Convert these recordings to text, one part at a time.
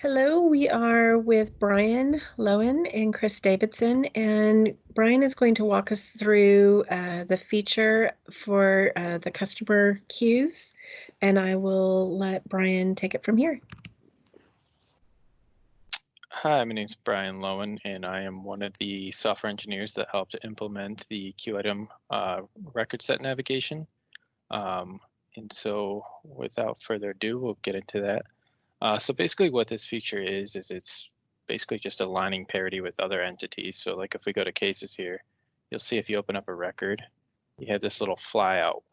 Hello, we are with Brian Lowen and Chris Davidson, and Brian is going to walk us through the feature for the customer queues, and I will let Brian take it from here. Hi, my name is Brian Lowen, and I am one of the software engineers that helped implement the QItem record set navigation. And so without further ado, we'll get into that. So basically what this feature is it's basically just aligning parity with other entities. So like if we go to cases here, you'll see if you open up a record, you have this little flyout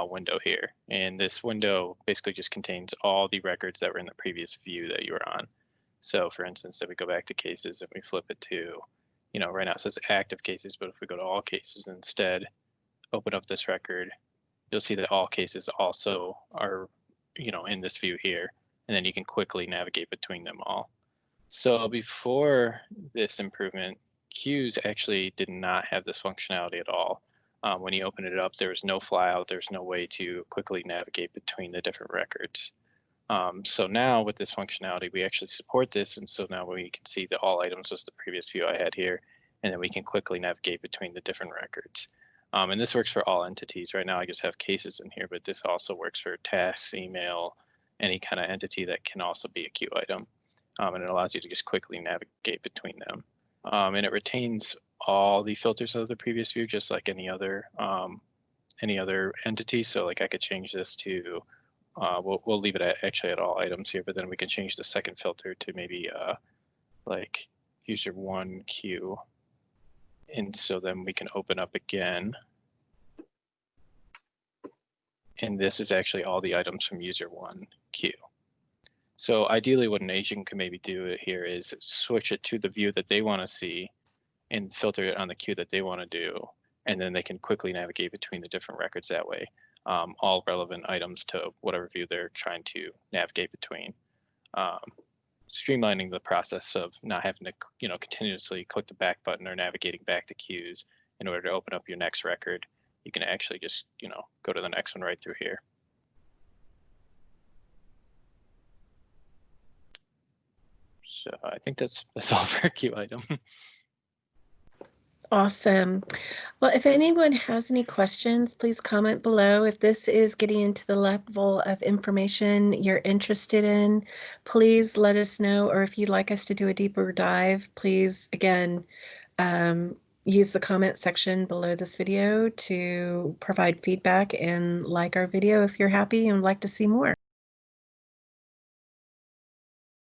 window here. And this window basically just contains all the records that were in the previous view that you were on. So for instance, if we go back to cases and we flip it to, right now it says active cases, but if we go to all cases instead, open up this record, you'll see that all cases also are, in this view here, and then you can quickly navigate between them all. So before this improvement, queues actually did not have this functionality at all. When you open it up, there was no flyout, there's no way to quickly navigate between the different records. So now with this functionality, we actually support this. And so now we can see that all items was the previous view I had here, and then we can quickly navigate between the different records. And this works for all entities. Right now I just have cases in here, but this also works for tasks, email, any kind of entity that can also be a queue item. And it allows you to just quickly navigate between them. And it retains all the filters of the previous view, just like any other entity. So like I could change this to we'll leave it actually at all items here, but then we can change the second filter to maybe like user one queue. And so then we can open up again. And this is actually all the items from user one queue. So ideally what an agent can maybe do here is switch it to the view that they want to see and filter it on the queue that they want to do. And then they can quickly navigate between the different records that way. All relevant items to whatever view they're trying to navigate between, streamlining the process of not having to continuously click the back button or navigating back to queues in order to open up your next record. You can actually just go to the next one right through here. So I think that's all for queue item. Awesome. Well, if anyone has any questions, please comment below. If this is getting into the level of information you're interested in, please let us know. Or if you'd like us to do a deeper dive, please, again, use the comment section below this video to provide feedback and like our video if you're happy and would like to see more.